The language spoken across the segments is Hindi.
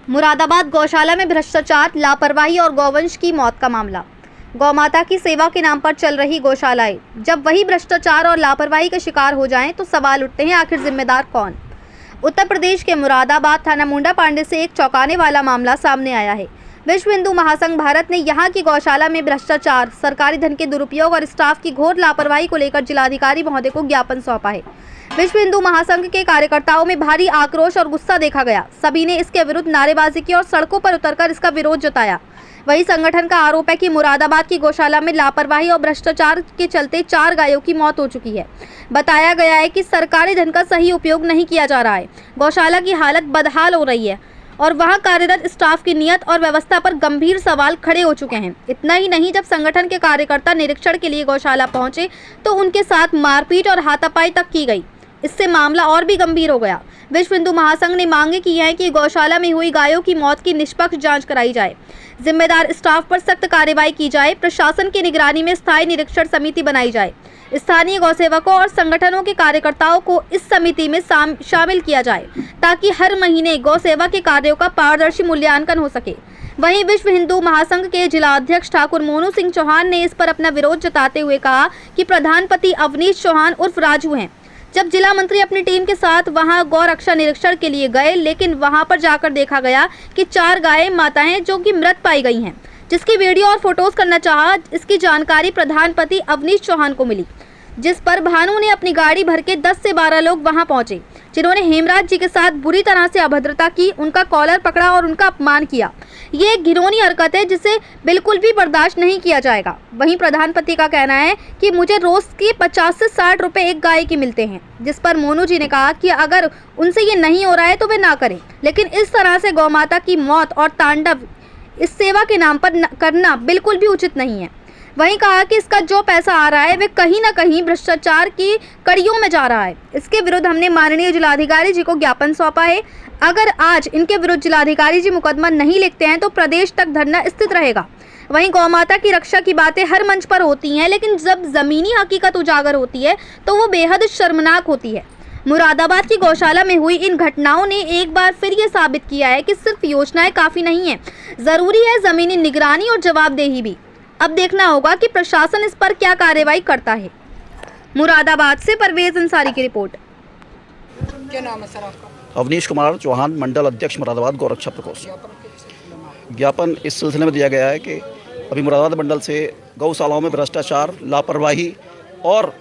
मुरादाबाद गौशाला में भ्रष्टाचार, लापरवाही और गौवंश की मौत का मामला। गौमाता की सेवा के नाम पर चल रही गौशालाएं जब वही भ्रष्टाचार और लापरवाही के शिकार हो जाएं तो सवाल उठते हैं, आखिर जिम्मेदार कौन। उत्तर प्रदेश के मुरादाबाद थाना मुंडा पांडे से एक चौंकाने वाला मामला सामने आया है। विश्व हिंदू महासंघ भारत ने यहां की गौशाला में भ्रष्टाचार, सरकारी धन के दुरुपयोग और स्टाफ की घोर लापरवाही को लेकर जिलाधिकारी महोदय को ज्ञापन सौंपा है। विश्व हिंदू महासंघ के कार्यकर्ताओं में भारी आक्रोश और गुस्सा देखा गया। सभी ने इसके विरुद्ध नारेबाजी की और सड़कों पर उतरकर इसका विरोध जताया। वही संगठन का आरोप है कि मुरादाबाद की गौशाला में लापरवाही और भ्रष्टाचार के चलते 4 गायों की मौत हो चुकी है। बताया गया है कि सरकारी धन का सही उपयोग नहीं किया जा रहा है। गौशाला की हालत बदहाल हो रही है और वहां कार्यरत स्टाफ की नियत और व्यवस्था पर गंभीर सवाल खड़े हो चुके हैं। इतना ही नहीं, जब संगठन के कार्यकर्ता निरीक्षण के लिए गौशाला पहुंचे तो उनके साथ मारपीट और हाथापाई तक की गई। इससे मामला और भी गंभीर हो गया। विश्व हिंदू महासंघ ने मांगे की है कि गौशाला में हुई गायों की मौत की निष्पक्ष जांच कराई जाए, जिम्मेदार स्टाफ पर सख्त कार्रवाई की जाए, प्रशासन की निगरानी में स्थायी निरीक्षण समिति बनाई जाए, स्थानीय गौसेवकों और संगठनों के कार्यकर्ताओं को इस समिति में शामिल किया जाए ताकि हर महीने गौ सेवा के कार्यों का पारदर्शी मूल्यांकन हो सके। वहीं विश्व हिंदू महासंघ के जिलाध्यक्ष ठाकुर मोनू सिंह चौहान ने इस पर अपना विरोध जताते हुए कहा कि प्रधानपति अवनीश चौहान उर्फ राजू हैं। जब जिला मंत्री अपनी टीम के साथ वहां गौ रक्षा निरीक्षण के लिए गए, लेकिन वहां पर जाकर देखा गया कि 4 गायें माताएं जो कि मृत पाई गई हैं, जिसकी वीडियो और फोटोज करना चाहा। इसकी जानकारी प्रधानपति अवनीश चौहान को मिली, जिस पर भानु ने अपनी गाड़ी भर के 10 से 12 लोग वहां पहुंचे, जिन्होंने हेमराज जी के साथ बुरी तरह से अभद्रता की, उनका कॉलर पकड़ा और उनका अपमान किया। ये एक घिनौनी हरकत है जिसे बिल्कुल भी बर्दाश्त नहीं किया जाएगा। वहीं प्रधानपति का कहना है कि मुझे रोज के 50 से 60 रुपए एक गाय के मिलते हैं, जिस पर मोनू जी ने कहा कि अगर उनसे ये नहीं हो रहा है तो वे ना करें, लेकिन इस तरह से गौमाता की मौत और तांडव इस सेवा के नाम पर करना बिल्कुल भी उचित नहीं है। वहीं कहा कि इसका जो पैसा आ रहा है वे कहीं ना कहीं भ्रष्टाचार की कड़ियों में जा रहा है। इसके विरुद्ध हमने माननीय जिलाधिकारी जी को ज्ञापन सौंपा है। अगर आज इनके विरुद्ध जिलाधिकारी जी मुकदमा नहीं लिखते हैं तो प्रदेश तक धरना स्थित रहेगा। वहीं गौमाता की रक्षा की बातें हर मंच पर होती हैं, लेकिन जब जमीनी हकीकत उजागर होती है तो वो बेहद शर्मनाक होती है। मुरादाबाद की गौशाला में हुई इन घटनाओं ने एक बार फिर ये साबित किया है कि सिर्फ योजनाएं काफ़ी नहीं है, ज़रूरी है ज़मीनी निगरानी और जवाबदेही भी। अब देखना होगा कि प्रशासन इस पर क्या कार्रवाई करता है। मुरादाबाद से परवेज अंसारी की रिपोर्ट। क्या नाम है सर आपका? अवनीश कुमार चौहान, मंडल अध्यक्ष मुरादाबाद गौरक्षा प्रकोष्ठ। ज्ञापन इस सिलसिले में दिया गया है कि अभी मुरादाबाद मंडल से गौशालाओं में भ्रष्टाचार, लापरवाही और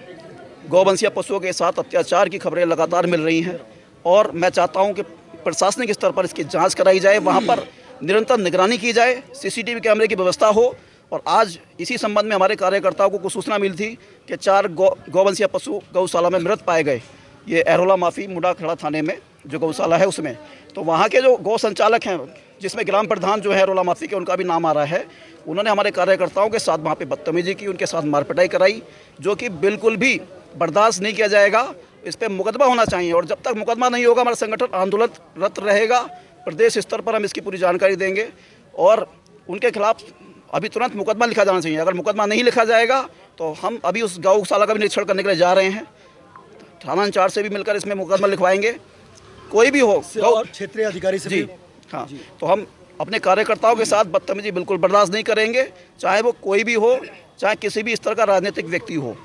गौवंशीय पशुओं के साथ अत्याचार की खबरें लगातार मिल रही हैं और मैं चाहता हूं कि प्रशासनिक स्तर पर इसकी जांच कराई जाए, वहां पर निरंतर निगरानी की जाए, सीसीटीवी कैमरे की व्यवस्था हो। और आज इसी संबंध में हमारे कार्यकर्ताओं को कुछ सूचना मिली थी कि 4 गौवंशीय पशु गौशाला में मृत पाए गए। ये एरोला माफी मुंडा खड़ा थाने में जो गौशाला है उसमें, तो वहाँ के जो गौ संचालक हैं, जिसमें ग्राम प्रधान जो है एरोला माफी के, उनका भी नाम आ रहा है, उन्होंने हमारे कार्यकर्ताओं के साथ वहाँ पे बदतमीजी की, उनके साथ मारपिटाई कराई, जो कि बिल्कुल भी बर्दाश्त नहीं किया जाएगा। इस पर मुकदमा होना चाहिए और जब तक मुकदमा नहीं होगा हमारा संगठन आंदोलनरत रहेगा। प्रदेश स्तर पर हम इसकी पूरी जानकारी देंगे और उनके खिलाफ अभी तुरंत मुकदमा लिखा जाना चाहिए। अगर मुकदमा नहीं लिखा जाएगा तो हम अभी उस गौशाला का भी निरीक्षण करने के लिए जा रहे हैं। थाना इंचार्ज से भी मिलकर इसमें मुकदमा लिखवाएंगे, कोई भी हो, और क्षेत्रीय अधिकारी से जी भी। हाँ जी। तो हम अपने कार्यकर्ताओं के साथ बदतमीजी बिल्कुल बर्दाश्त नहीं करेंगे, चाहे वो कोई भी हो, चाहे किसी भी स्तर का राजनीतिक व्यक्ति हो।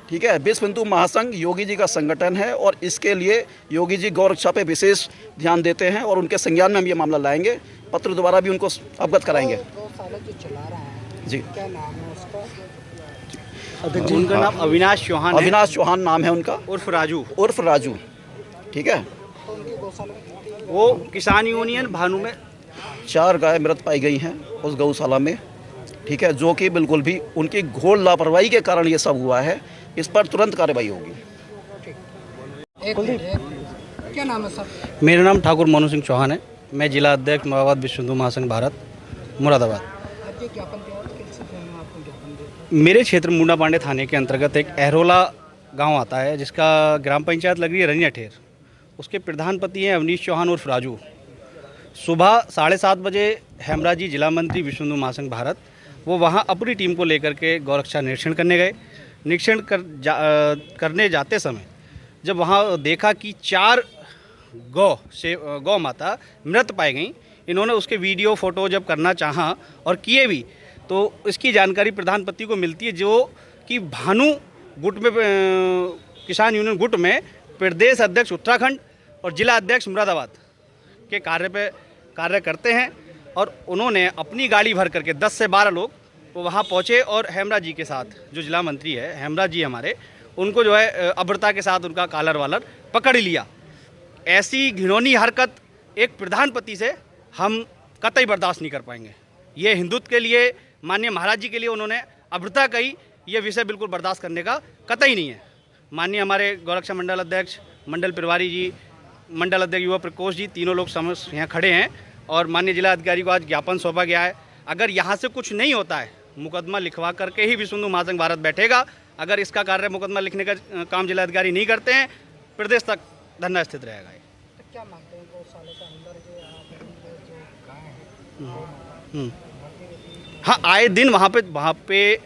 ठीक है, विश्व हिंदू महासंघ योगी जी का संगठन है और इसके लिए योगी जी गौरक्षा पे विशेष ध्यान देते हैं और उनके संज्ञान में हम ये मामला लाएंगे, पत्र द्वारा भी उनको अवगत कराएंगे। जो चला रहा है जी, क्या नाम है उसका? अध्यक्ष जी, उनका नाम अविनाश चौहान है। अविनाश चौहान नाम है उनका, उर्फ राजू। ठीक है। तो उनकी गौशाला में कितनी है? वो किसान यूनियन भानु में 4 गाय मृत पाई गई हैं उस गौशाला में। ठीक है, जो कि बिल्कुल भी उनकी घोर लापरवाही के कारण ये सब हुआ है। इस पर तुरंत कार्रवाई होगी। एक क्या नाम है सर? मेरा नाम ठाकुर मोनू सिंह चौहान है। मैं जिला अध्यक्ष मुरादाबाद विश्व हिंदू महासंघ भारत मुरादाबाद। आज ये ज्ञापन दिया और किस सिलसिले में आपको ज्ञापन दिया? मेरे क्षेत्र मुंडा पांडे थाने के अंतर्गत एक एरोला गांव आता है जिसका ग्राम पंचायत लग रही है रनिया ठेर। उसके प्रधानपति हैं अवनीश चौहान उर्फ राजू। सुबह 7:30 बजे हेमराज जी, जिला मंत्री विश्व हिंदू महासंघ भारत, वो वहाँ अपनी टीम को लेकर के गौरक्षा निरीक्षण करने गए। निरीक्षण करने जाते समय जब वहाँ देखा कि 4 गौ माता मृत पाई गई, इन्होंने उसके वीडियो फ़ोटो जब करना चाहा और किए भी, तो इसकी जानकारी प्रधानपति को मिलती है, जो कि भानु गुट में किसान यूनियन गुट में प्रदेश अध्यक्ष उत्तराखंड और जिला अध्यक्ष मुरादाबाद के कार्य करते हैं। और उन्होंने अपनी गाड़ी भर करके 10 से 12 लोग वो वहाँ पहुँचे और हेमराज जी के साथ, जो जिला मंत्री है हेमराज जी हमारे, उनको जो है अभद्रता के साथ उनका कॉलर वालर पकड़ लिया। ऐसी घिनौनी हरकत एक प्रधानपति से हम कतई बर्दाश्त नहीं कर पाएंगे। ये हिंदुत्व के लिए, माननीय महाराज जी के लिए उन्होंने अभद्रता कही, ये विषय बिल्कुल बर्दाश्त करने का कतई नहीं है। माननीय हमारे गौरक्षा मंडल अध्यक्ष मंडल तिवारी जी, मंडल अध्यक्ष युवा प्रकोष्ठ जी, तीनों लोग यहाँ खड़े हैं और माननीय जिला अधिकारी को आज ज्ञापन सौंपा गया है। अगर यहाँ से कुछ नहीं होता है, मुकदमा लिखवा करके ही विश्व हिंदू महासंघ भारत बैठेगा। अगर इसका कार्य मुकदमा लिखने का काम जिला अधिकारी नहीं करते हैं, प्रदेश तक धरना स्थित रहेगा। तो क्या मानते हैं गौशाला के अंदर जो यहाँ पर जो गाय है, हाँ, आए दिन वहाँ पे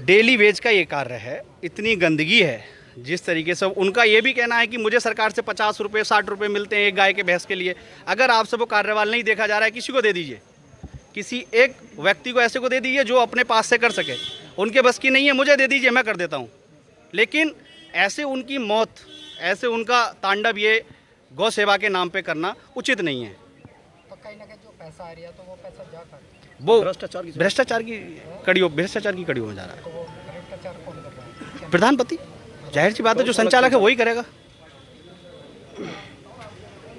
डेली वेज का ये कार्य है। इतनी गंदगी है जिस तरीके से उनका ये भी कहना है कि मुझे सरकार से 50 रुपये 60 रुपये मिलते हैं एक गाय के भैंस के लिए। अगर आपसे वो कार्यवाल नहीं देखा जा रहा है, किसी को दे दीजिए, किसी एक व्यक्ति को ऐसे को दे दीजिए जो अपने पास से कर सके। उनके बस की नहीं है, मुझे दे दीजिए, मैं कर देता हूँ। लेकिन ऐसे उनकी मौत, ऐसे उनका तांडव ये गौ सेवा के नाम पे करना उचित नहीं है। तो कहीं ना कहीं जो पैसा आ रहा है तो वो पैसा जा कर वो भ्रष्टाचार की कड़ियों में जा रहा है। तो वो भ्रष्टाचार कौन कर रहा है? प्रधानपति, जाहिर सी बात है, जो संचालक है वही करेगा।